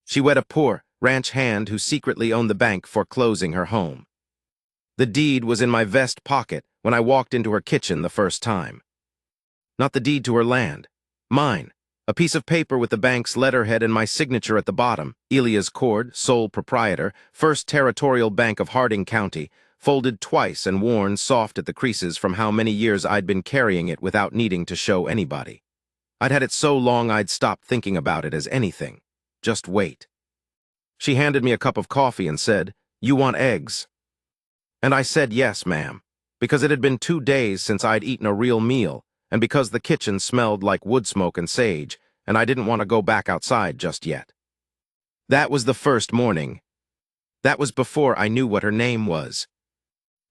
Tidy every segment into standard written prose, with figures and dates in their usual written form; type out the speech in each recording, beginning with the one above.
She wed a poor ranch hand who secretly owned the bank foreclosing her home. The deed was in my vest pocket when I walked into her kitchen the first time. Not the deed to her land. Mine. A piece of paper with the bank's letterhead and my signature at the bottom, Elias Cord, sole proprietor, First Territorial Bank of Harding County, folded twice and worn soft at the creases from how many years I'd been carrying it without needing to show anybody. I'd had it so long I'd stopped thinking about it as anything. Just wait. She handed me a cup of coffee and said, "You want eggs?" And I said yes, ma'am, because it had been 2 days since I'd eaten a real meal, and because the kitchen smelled like wood smoke and sage, and I didn't want to go back outside just yet. That was the first morning. That was before I knew what her name was.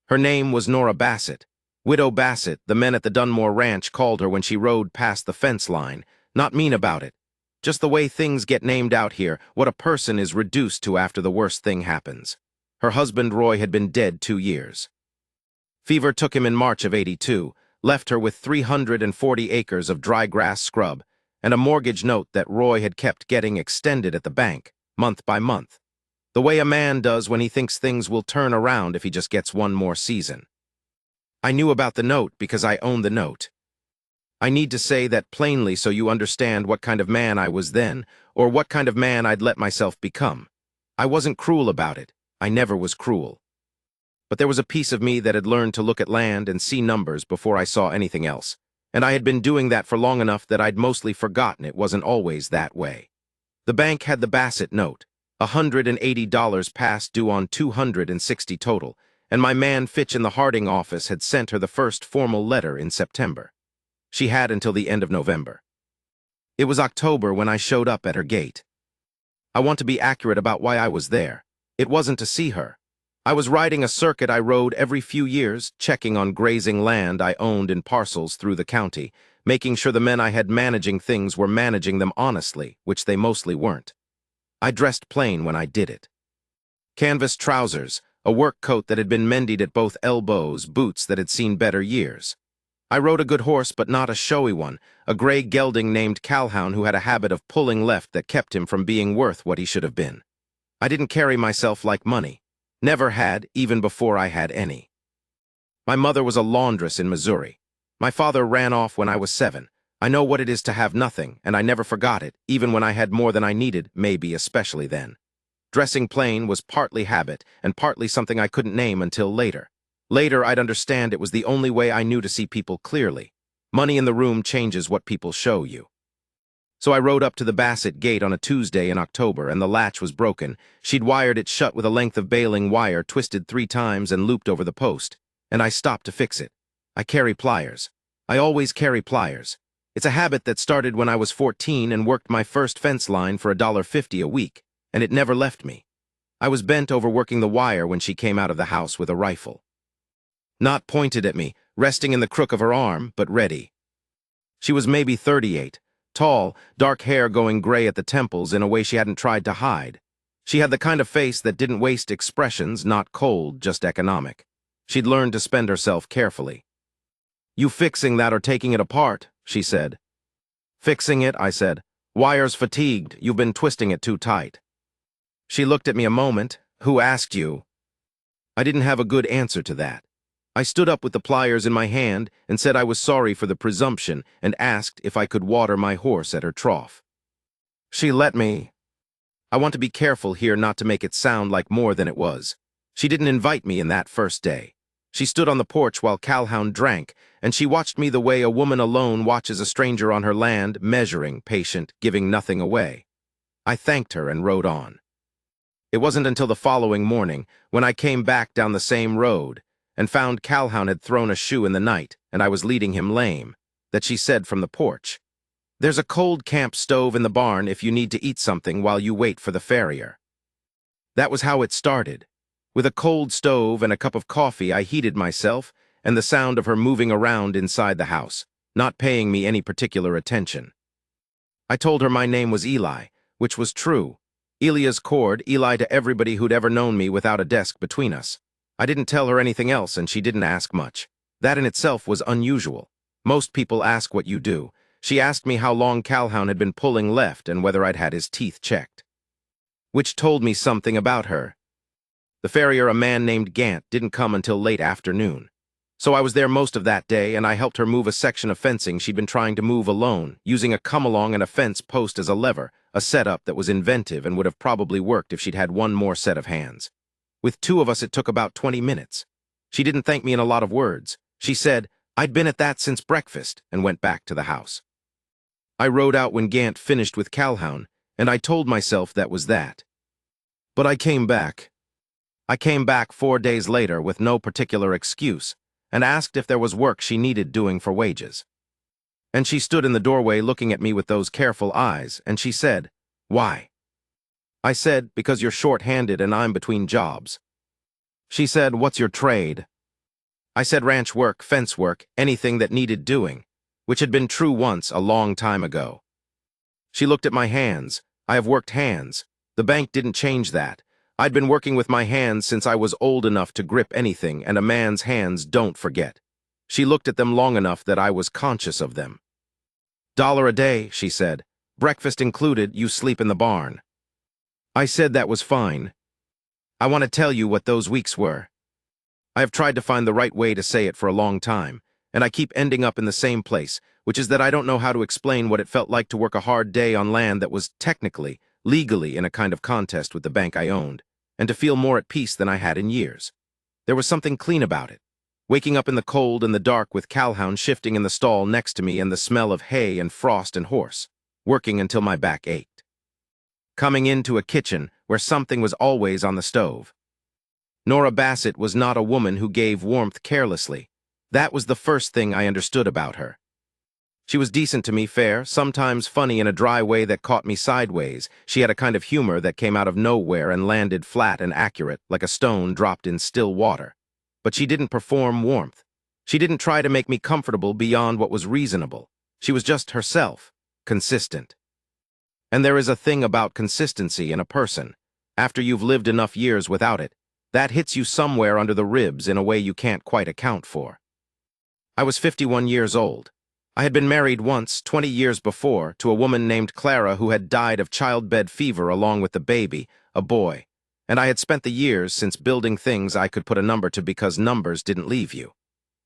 Her name was Nora Bassett. Widow Bassett, the men at the Dunmore Ranch called her when she rode past the fence line. Not mean about it. Just the way things get named out here, what a person is reduced to after the worst thing happens. Her husband, Roy, had been dead 2 years. Fever took him in March of '82, left her with 340 acres of dry grass scrub, and a mortgage note that Roy had kept getting extended at the bank, month by month. The way a man does when he thinks things will turn around if he just gets one more season. I knew about the note because I owned the note. I need to say that plainly so you understand what kind of man I was then, or what kind of man I'd let myself become. I wasn't cruel about it. I never was cruel. But there was a piece of me that had learned to look at land and see numbers before I saw anything else, and I had been doing that for long enough that I'd mostly forgotten it wasn't always that way. The bank had the Bassett note, $180 past due on 260 total, and my man Fitch in the Harding office had sent her the first formal letter in September. She had until the end of November. It was October when I showed up at her gate. I want to be accurate about why I was there. It wasn't to see her. I was riding a circuit I rode every few years, checking on grazing land I owned in parcels through the county, making sure the men I had managing things were managing them honestly, which they mostly weren't. I dressed plain when I did it. Canvas trousers, a work coat that had been mended at both elbows, boots that had seen better years. I rode a good horse, but not a showy one, a gray gelding named Calhoun who had a habit of pulling left that kept him from being worth what he should have been. I didn't carry myself like money. Never had, even before I had any. My mother was a laundress in Missouri. My father ran off when I was 7. I know what it is to have nothing, and I never forgot it, even when I had more than I needed, maybe especially then. Dressing plain was partly habit and partly something I couldn't name until later. Later, I'd understand it was the only way I knew to see people clearly. Money in the room changes what people show you. So I rode up to the Bassett gate on a Tuesday in October, and the latch was broken. She'd wired it shut with a length of baling wire twisted 3 times and looped over the post, and I stopped to fix it. I carry pliers. I always carry pliers. It's a habit that started when I was 14 and worked my first fence line for $1.50 a week, and it never left me. I was bent over working the wire when she came out of the house with a rifle. Not pointed at me, resting in the crook of her arm, but ready. She was maybe 38. Tall, dark hair going gray at the temples in a way she hadn't tried to hide. She had the kind of face that didn't waste expressions, not cold, just economic. She'd learned to spend herself carefully. "You fixing that or taking it apart?" she said. "Fixing it," I said. "Wire's fatigued. You've been twisting it too tight." She looked at me a moment. "Who asked you?" I didn't have a good answer to that. I stood up with the pliers in my hand and said I was sorry for the presumption and asked if I could water my horse at her trough. She let me. I want to be careful here not to make it sound like more than it was. She didn't invite me in that first day. She stood on the porch while Calhoun drank, and she watched me the way a woman alone watches a stranger on her land, measuring, patient, giving nothing away. I thanked her and rode on. It wasn't until the following morning, when I came back down the same road, and found Calhoun had thrown a shoe in the night, and I was leading him lame, that she said from the porch, "There's a cold camp stove in the barn if you need to eat something while you wait for the farrier." That was how it started. With a cold stove and a cup of coffee, I heated myself, and the sound of her moving around inside the house, not paying me any particular attention. I told her my name was Eli, which was true. Elias Cord, Eli to everybody who'd ever known me without a desk between us. I didn't tell her anything else, and she didn't ask much. That in itself was unusual. Most people ask what you do. She asked me how long Calhoun had been pulling left and whether I'd had his teeth checked. which told me something about her. The farrier, a man named Gant, didn't come until late afternoon. So I was there most of that day, and I helped her move a section of fencing she'd been trying to move alone, using a come-along and a fence post as a lever, a setup that was inventive and would have probably worked if she'd had one more set of hands. With two of us, it took about 20 minutes. She didn't thank me in a lot of words. She said, "I'd been at that since breakfast," and went back to the house. I rode out when Gant finished with Calhoun, and I told myself that was that. But I came back. I came back 4 days later with no particular excuse, and asked if there was work she needed doing for wages. And she stood in the doorway looking at me with those careful eyes, and she said, "Why?" I said, "Because you're short-handed and I'm between jobs." She said, "What's your trade?" I said ranch work, fence work, anything that needed doing, which had been true once a long time ago. She looked at my hands. I have worked hands. The bank didn't change that. I'd been working with my hands since I was old enough to grip anything, and a man's hands don't forget. She looked at them long enough that I was conscious of them. "$1 a day," she said. "Breakfast included, you sleep in the barn." I said that was fine. I want to tell you what those weeks were. I have tried to find the right way to say it for a long time, and I keep ending up in the same place, which is that I don't know how to explain what it felt like to work a hard day on land that was technically, legally in a kind of contest with the bank I owned, and to feel more at peace than I had in years. There was something clean about it. Waking up in the cold and the dark with Calhoun shifting in the stall next to me and the smell of hay and frost and horse, working until my back ached. Coming into a kitchen where something was always on the stove. Nora Bassett was not a woman who gave warmth carelessly. That was the first thing I understood about her. She was decent to me, fair, sometimes funny in a dry way that caught me sideways. She had a kind of humor that came out of nowhere and landed flat and accurate, like a stone dropped in still water. But she didn't perform warmth. She didn't try to make me comfortable beyond what was reasonable. She was just herself, consistent. And there is a thing about consistency in a person. After you've lived enough years without it, that hits you somewhere under the ribs in a way you can't quite account for. I was 51 years old. I had been married once, 20 years before, to a woman named Clara who had died of childbed fever along with the baby, a boy, and I had spent the years since building things I could put a number to because numbers didn't leave you.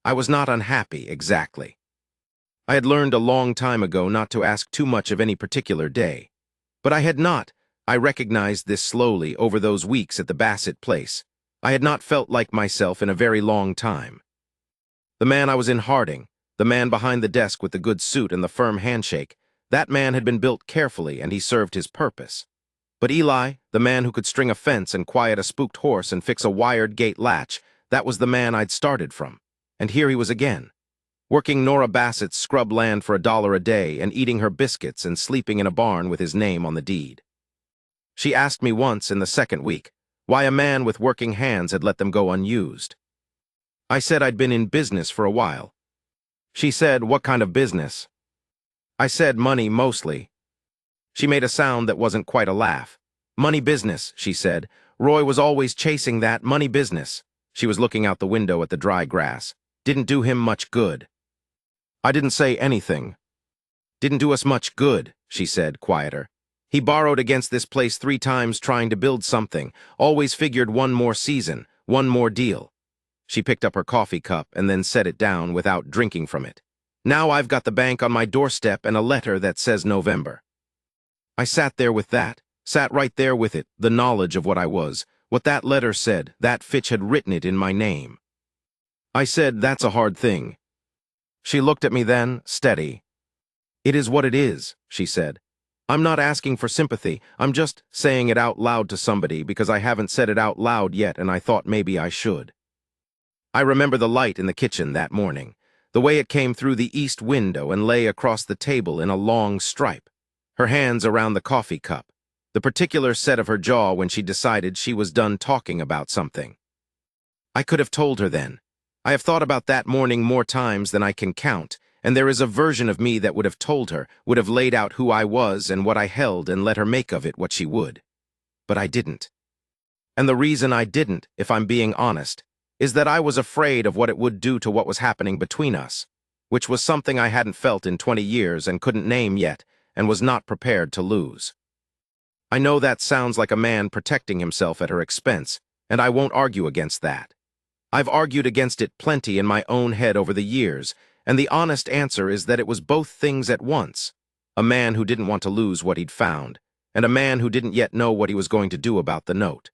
I was not unhappy, exactly. I had learned a long time ago not to ask too much of any particular day. But I had not. I recognized this slowly over those weeks at the Bassett place. I had not felt like myself in a very long time. The man I was in Harding, the man behind the desk with the good suit and the firm handshake, that man had been built carefully and he served his purpose. But Eli, the man who could string a fence and quiet a spooked horse and fix a wired gate latch, that was the man I'd started from. And here he was again, working Nora Bassett's scrub land for $1 a day and eating her biscuits and sleeping in a barn with his name on the deed. She asked me once in the second week why a man with working hands had let them go unused. I said I'd been in business for a while. She said, "What kind of business?" I said, "Money, mostly." She made a sound that wasn't quite a laugh. "Money business," she said. "Roy was always chasing that money business." She was looking out the window at the dry grass. "Didn't do him much good." I didn't say anything. "Didn't do us much good," she said, quieter. "He borrowed against this place 3 times trying to build something, always figured one more season, one more deal." She picked up her coffee cup and then set it down without drinking from it. "Now I've got the bank on my doorstep and a letter that says November." I sat there with that, sat right there with it, the knowledge of what I was, what that letter said, that Fitch had written it in my name. I said, "That's a hard thing." She looked at me then, steady. "It is what it is," she said. "I'm not asking for sympathy. I'm just saying it out loud to somebody because I haven't said it out loud yet and I thought maybe I should." I remember the light in the kitchen that morning, the way it came through the east window and lay across the table in a long stripe, her hands around the coffee cup, the particular set of her jaw when she decided she was done talking about something. I could have told her then. I have thought about that morning more times than I can count, and there is a version of me that would have told her, would have laid out who I was and what I held and let her make of it what she would. But I didn't. And the reason I didn't, if I'm being honest, is that I was afraid of what it would do to what was happening between us, which was something I hadn't felt in 20 years and couldn't name yet, and was not prepared to lose. I know that sounds like a man protecting himself at her expense, and I won't argue against that. I've argued against it plenty in my own head over the years, and the honest answer is that it was both things at once. A man who didn't want to lose what he'd found, and a man who didn't yet know what he was going to do about the note.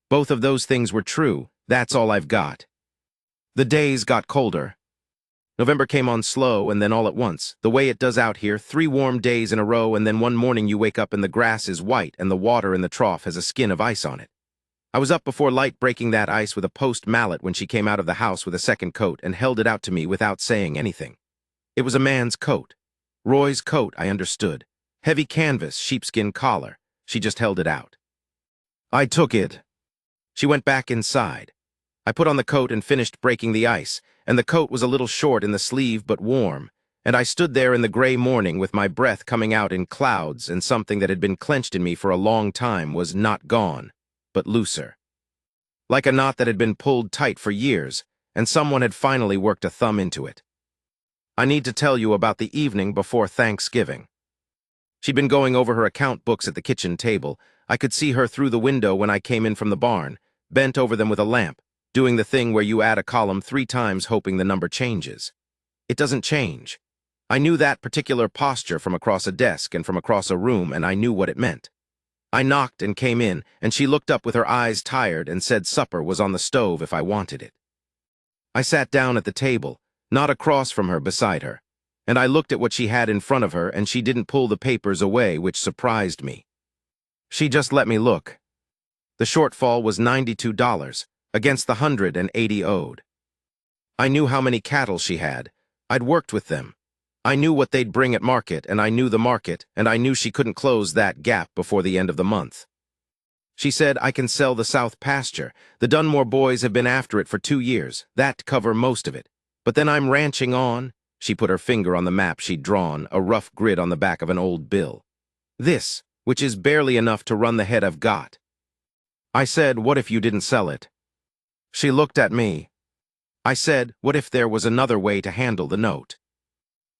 Both of those things were true. That's all I've got. The days got colder. November came on slow, and then all at once, the way it does out here, 3 warm days in a row, and then one morning you wake up and the grass is white and the water in the trough has a skin of ice on it. I was up before light breaking that ice with a post mallet when she came out of the house with a second coat and held it out to me without saying anything. It was a man's coat. Roy's coat, I understood. Heavy canvas, sheepskin collar. She just held it out. I took it. She went back inside. I put on the coat and finished breaking the ice, and the coat was a little short in the sleeve but warm, and I stood there in the gray morning with my breath coming out in clouds, and something that had been clenched in me for a long time was not gone, but looser. Like a knot that had been pulled tight for years, and someone had finally worked a thumb into it. I need to tell you about the evening before Thanksgiving. She'd been going over her account books at the kitchen table. I could see her through the window when I came in from the barn, bent over them with a lamp, doing the thing where you add a column 3 times hoping the number changes. It doesn't change. I knew that particular posture from across a desk and from across a room, and I knew what it meant. I knocked and came in, and she looked up with her eyes tired and said supper was on the stove if I wanted it. I sat down at the table, not across from her, beside her, and I looked at what she had in front of her, and she didn't pull the papers away, which surprised me. She just let me look. The shortfall was $92, against the $180 owed. I knew how many cattle she had. I'd worked with them. I knew what they'd bring at market, and I knew the market, and I knew she couldn't close that gap before the end of the month. She said, I can sell the South pasture. The Dunmore boys have been after it for 2 years. That'd cover most of it. But then I'm ranching on. She put her finger on the map she'd drawn, a rough grid on the back of an old bill. This, which is barely enough to run the head I've got. I said, what if you didn't sell it? She looked at me. I said, what if there was another way to handle the note?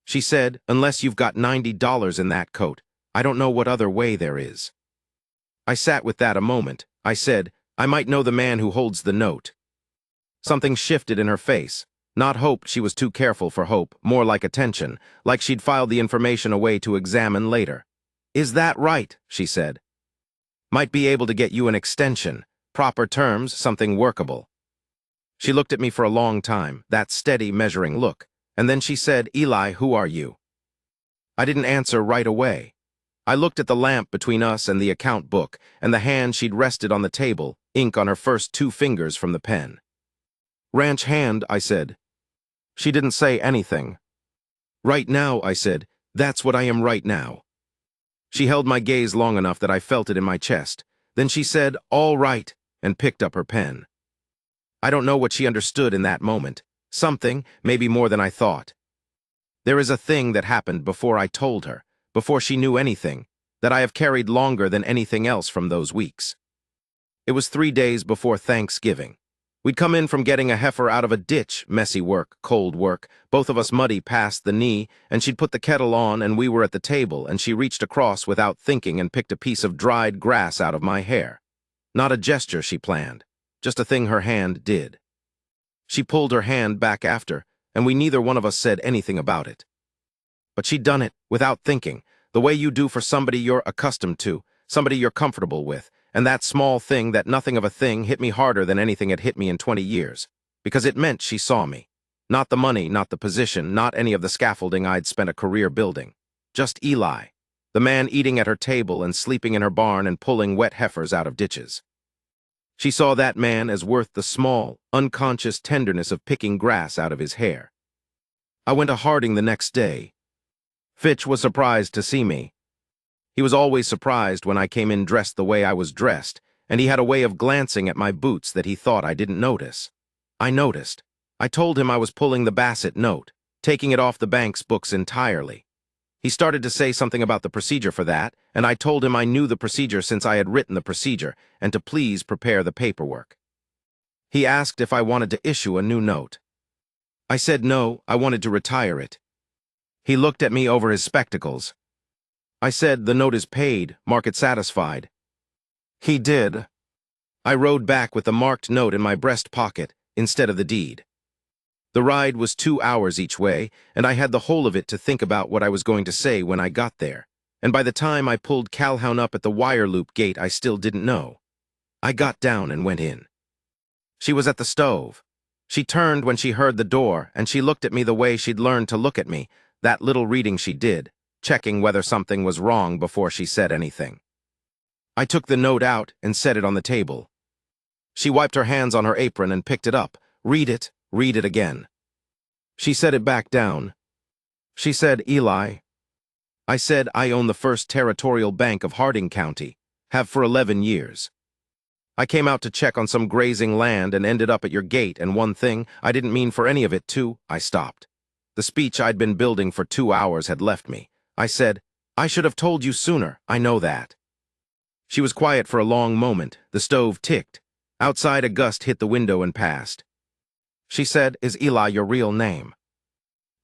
She said, unless you've got $90 in that coat, I don't know what other way there is. I sat with that a moment. I said, I might know the man who holds the note. Something shifted in her face. Not hope, she was too careful for hope, more like attention, like she'd filed the information away to examine later. Is that right? She said. Might be able to get you an extension, proper terms, something workable. She looked at me for a long time, that steady, measuring look, and then she said, Eli, who are you? I didn't answer right away. I looked at the lamp between us and the account book, and the hand she'd rested on the table, ink on her first 2 fingers from the pen. Ranch hand, I said. She didn't say anything. Right now, I said, that's what I am right now. She held my gaze long enough that I felt it in my chest. Then she said, all right, and picked up her pen. I don't know what she understood in that moment. Something, maybe more than I thought. There is a thing that happened before I told her, before she knew anything, that I have carried longer than anything else from those weeks. It was 3 days before Thanksgiving. We'd come in from getting a heifer out of a ditch, messy work, cold work, both of us muddy past the knee, and she'd put the kettle on and we were at the table, and she reached across without thinking and picked a piece of dried grass out of my hair. Not a gesture she planned. Just a thing her hand did. She pulled her hand back after, and we neither one of us said anything about it. But she'd done it, without thinking, the way you do for somebody you're accustomed to, somebody you're comfortable with, and that small thing, that nothing of a thing, hit me harder than anything had hit me in 20 years, because it meant she saw me. Not the money, not the position, not any of the scaffolding I'd spent a career building. Just Eli, the man eating at her table and sleeping in her barn and pulling wet heifers out of ditches. She saw that man as worth the small, unconscious tenderness of picking grass out of his hair. I went to Harding the next day. Fitch was surprised to see me. He was always surprised when I came in dressed the way I was dressed, and he had a way of glancing at my boots that he thought I didn't notice. I noticed. I told him I was pulling the Bassett note, taking it off the bank's books entirely. He started to say something about the procedure for that, and I told him I knew the procedure since I had written the procedure, and to please prepare the paperwork. He asked if I wanted to issue a new note. I said no, I wanted to retire it. He looked at me over his spectacles. I said, the note is paid, mark it satisfied. He did. I rode back with the marked note in my breast pocket instead of the deed. The ride was 2 hours each way, and I had the whole of it to think about what I was going to say when I got there. And by the time I pulled Calhoun up at the wire loop gate, I still didn't know. I got down and went in. She was at the stove. She turned when she heard the door, and she looked at me the way she'd learned to look at me, that little reading she did, checking whether something was wrong before she said anything. I took the note out and set it on the table. She wiped her hands on her apron and picked it up. Read it again. She set it back down. She said, Eli. I said, I own the First Territorial Bank of Harding County, have for 11 years. I came out to check on some grazing land and ended up at your gate, and one thing, I didn't mean for any of it to, I stopped. The speech I'd been building for 2 hours had left me. I said, I should have told you sooner, I know that. She was quiet for a long moment. The stove ticked. Outside, a gust hit the window and passed. She said, is Eli your real name?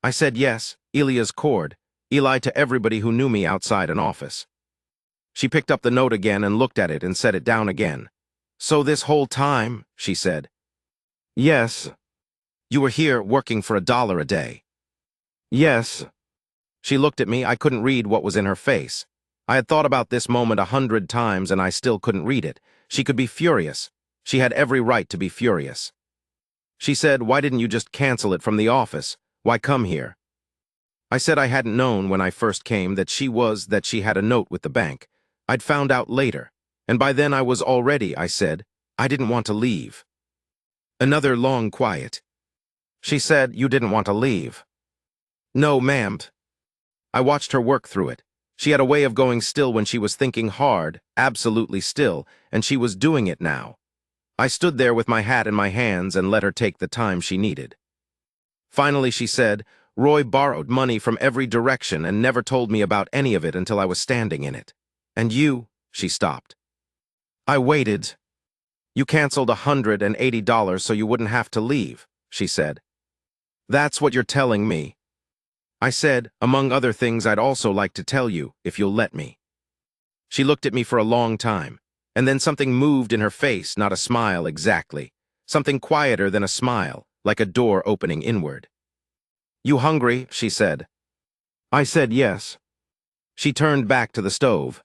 I said, yes, Elias Cord, Eli to everybody who knew me outside an office. She picked up the note again and looked at it and set it down again. So this whole time, she said. Yes. You were here working for $1 a day. Yes. She looked at me. I couldn't read what was in her face. I had thought about this moment 100 times and I still couldn't read it. She could be furious. She had every right to be furious. She said, why didn't you just cancel it from the office? Why come here? I said I hadn't known when I first came that she had a note with the bank. I'd found out later. And by then I was already, I said, I didn't want to leave. Another long quiet. She said, you didn't want to leave. No, ma'am. I watched her work through it. She had a way of going still when she was thinking hard, absolutely still, and she was doing it now. I stood there with my hat in my hands and let her take the time she needed. Finally, she said, Roy borrowed money from every direction and never told me about any of it until I was standing in it. And you, she stopped. I waited. You canceled $180 so you wouldn't have to leave, she said. That's what you're telling me. I said, among other things I'd also like to tell you, if you'll let me. She looked at me for a long time. And then something moved in her face, not a smile exactly. Something quieter than a smile, like a door opening inward. You hungry? She said. I said yes. She turned back to the stove.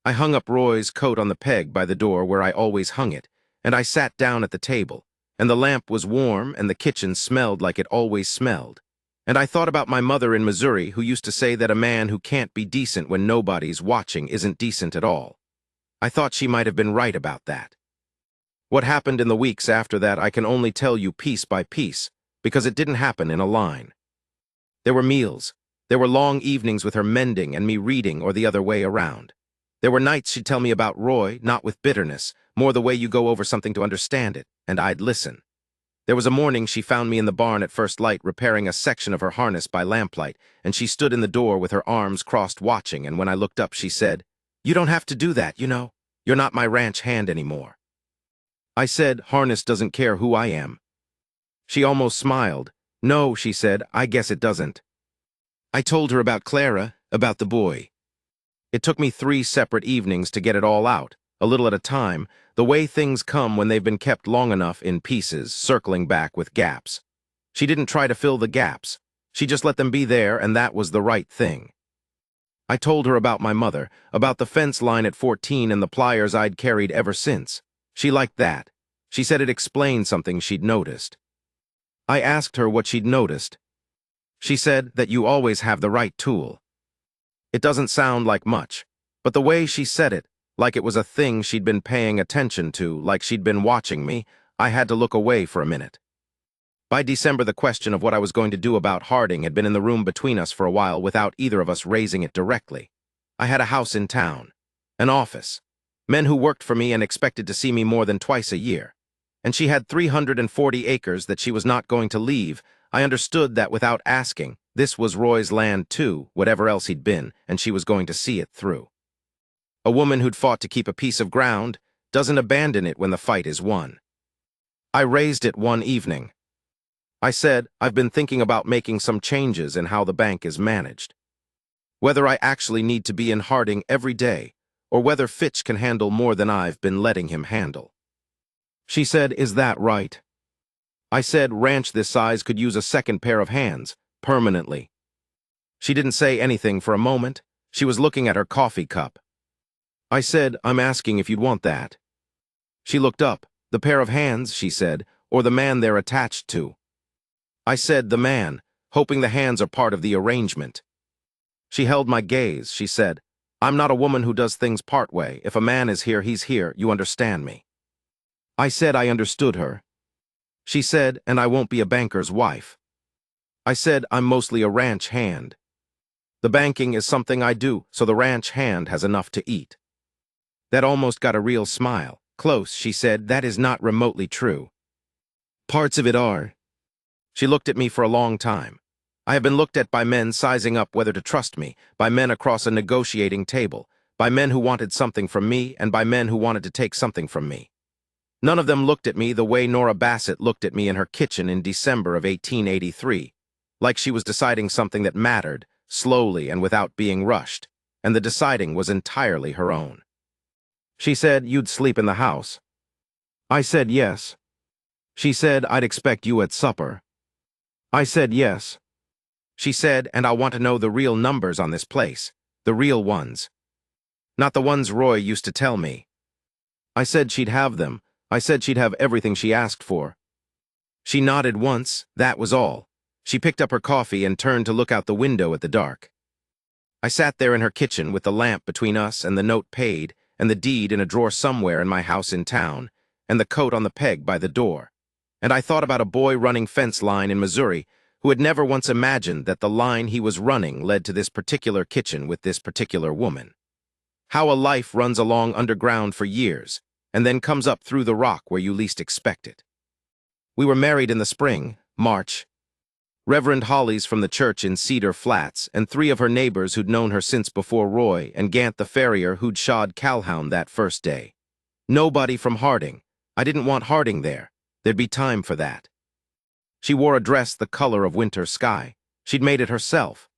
I hung up Roy's coat on the peg by the door where I always hung it, and I sat down at the table, and the lamp was warm and the kitchen smelled like it always smelled. And I thought about my mother in Missouri who used to say that a man who can't be decent when nobody's watching isn't decent at all. I thought she might have been right about that. What happened in the weeks after that I can only tell you piece by piece, because it didn't happen in a line. There were meals. There were long evenings with her mending and me reading or the other way around. There were nights she'd tell me about Roy, not with bitterness, more the way you go over something to understand it, and I'd listen. There was a morning she found me in the barn at first light repairing a section of her harness by lamplight, and she stood in the door with her arms crossed watching, and when I looked up she said, You don't have to do that, you know. You're not my ranch hand anymore. I said, harness doesn't care who I am. She almost smiled. No, she said, I guess it doesn't. I told her about Clara, about the boy. It took me 3 separate evenings to get it all out, a little at a time, the way things come when they've been kept long enough in pieces, circling back with gaps. She didn't try to fill the gaps. She just let them be there, and that was the right thing. I told her about my mother, about the fence line at 14 and the pliers I'd carried ever since. She liked that. She said it explained something she'd noticed. I asked her what she'd noticed. She said that you always have the right tool. It doesn't sound like much, but the way she said it, like it was a thing she'd been paying attention to, like she'd been watching me, I had to look away for a minute. By December, the question of what I was going to do about Harding had been in the room between us for a while without either of us raising it directly. I had a house in town, an office, men who worked for me and expected to see me more than twice a year. And she had 340 acres that she was not going to leave. I understood that without asking. This was Roy's land too, whatever else he'd been, and she was going to see it through. A woman who'd fought to keep a piece of ground doesn't abandon it when the fight is won. I raised it one evening. I said, I've been thinking about making some changes in how the bank is managed. Whether I actually need to be in Harding every day, or whether Fitch can handle more than I've been letting him handle. She said, "Is that right?" I said, "Ranch this size could use a second pair of hands, permanently." She didn't say anything for a moment. She was looking at her coffee cup. I said, "I'm asking if you'd want that." She looked up. "The pair of hands," she said, "or the man they're attached to?" I said, "The man," hoping the hands are part of the arrangement. She held my gaze. She said, "I'm not a woman who does things part way. If a man is here, he's here. You understand me?" I said I understood her. She said, "And I won't be a banker's wife." I said, "I'm mostly a ranch hand. The banking is something I do, so the ranch hand has enough to eat." That almost got a real smile. "Close," she said. "That is not remotely true. Parts of it are." She looked at me for a long time. I have been looked at by men sizing up whether to trust me, by men across a negotiating table, by men who wanted something from me, and by men who wanted to take something from me. None of them looked at me the way Nora Bassett looked at me in her kitchen in December of 1883, like she was deciding something that mattered, slowly and without being rushed, and the deciding was entirely her own. She said, "You'd sleep in the house." I said yes. She said, "I'd expect you at supper." I said yes. She said, "And I want to know the real numbers on this place, the real ones. Not the ones Roy used to tell me." I said she'd have them. I said she'd have everything she asked for. She nodded once, that was all. She picked up her coffee and turned to look out the window at the dark. I sat there in her kitchen with the lamp between us and the note paid and the deed in a drawer somewhere in my house in town and the coat on the peg by the door. And I thought about a boy running fence line in Missouri who had never once imagined that the line he was running led to this particular kitchen with this particular woman. How a life runs along underground for years and then comes up through the rock where you least expect it. We were married in the spring, March. Reverend Holly's from the church in Cedar Flats, and 3 of her neighbors who'd known her since before Roy, and Gant the farrier who'd shod Calhoun that first day. Nobody from Harding. I didn't want Harding there. There'd be time for that. She wore a dress the color of winter sky. She'd made it herself.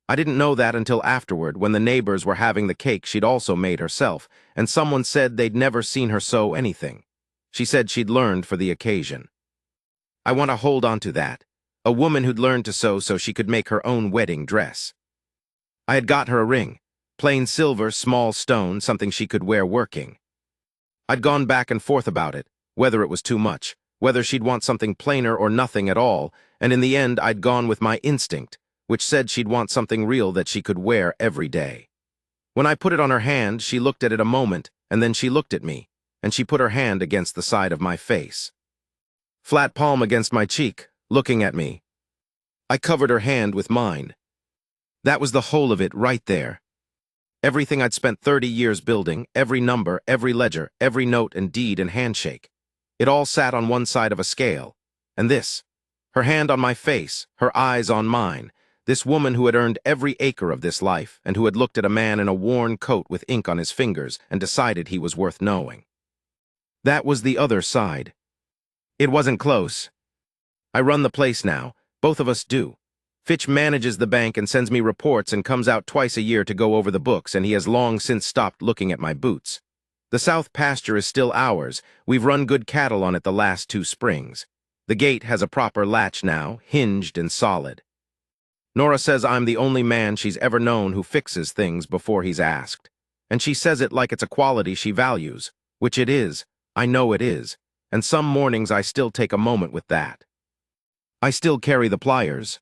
I didn't know that until afterward, when the neighbors were having the cake she'd also made herself, and someone said they'd never seen her sew anything. She said she'd learned for the occasion. I want to hold on to that. A woman who'd learned to sew so she could make her own wedding dress. I had got her a ring, plain silver, small stone, something she could wear working. I'd gone back and forth about it, whether it was too much, whether she'd want something plainer or nothing at all, and in the end I'd gone with my instinct, which said she'd want something real that she could wear every day. When I put it on her hand, she looked at it a moment, and then she looked at me, and she put her hand against the side of my face. Flat palm against my cheek, looking at me. I covered her hand with mine. That was the whole of it right there. Everything I'd spent 30 years building, every number, every ledger, every note and deed and handshake. It all sat on one side of a scale. And this, her hand on my face, her eyes on mine, this woman who had earned every acre of this life and who had looked at a man in a worn coat with ink on his fingers and decided he was worth knowing. That was the other side. It wasn't close. I run the place now. Both of us do. Fitch manages the bank and sends me reports and comes out twice a year to go over the books, and he has long since stopped looking at my boots. The south pasture is still ours. We've run good cattle on it the last 2 springs. The gate has a proper latch now, hinged and solid. Nora says I'm the only man she's ever known who fixes things before he's asked. And she says it like it's a quality she values, which it is. I know it is. And some mornings I still take a moment with that. I still carry the pliers.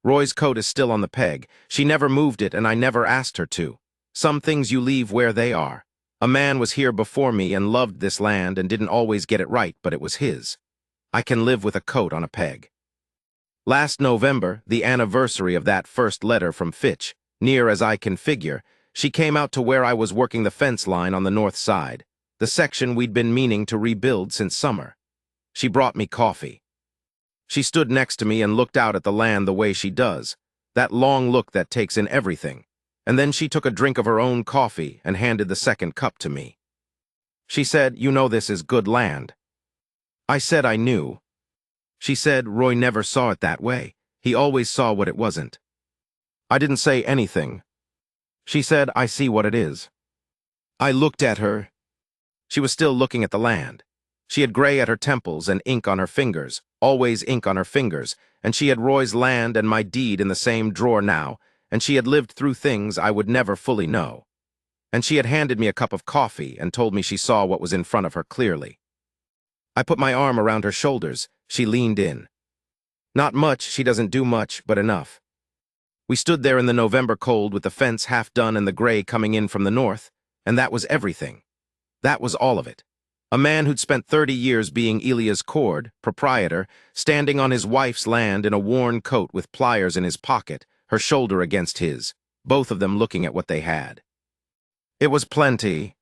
Roy's coat is still on the peg. She never moved it, and I never asked her to. Some things you leave where they are. A man was here before me and loved this land and didn't always get it right, but it was his. I can live with a coat on a peg. Last November, the anniversary of that first letter from Fitch, near as I can figure, she came out to where I was working the fence line on the north side, the section we'd been meaning to rebuild since summer. She brought me coffee. She stood next to me and looked out at the land the way she does, that long look that takes in everything, and then she took a drink of her own coffee and handed the second cup to me. She said, "You know this is good land." I said I knew. She said, "Roy never saw it that way. He always saw what it wasn't." I didn't say anything. She said, "I see what it is." I looked at her. She was still looking at the land. She had gray at her temples and ink on her fingers, always ink on her fingers, and she had Roy's land and my deed in the same drawer now, and she had lived through things I would never fully know. And she had handed me a cup of coffee and told me she saw what was in front of her clearly. I put my arm around her shoulders. She leaned in. Not much, she doesn't do much, but enough. We stood there in the November cold with the fence half done and the gray coming in from the north, and that was everything. That was all of it. A man who'd spent 30 years being Elia's cord, proprietor, standing on his wife's land in a worn coat with pliers in his pocket, her shoulder against his, both of them looking at what they had. It was plenty,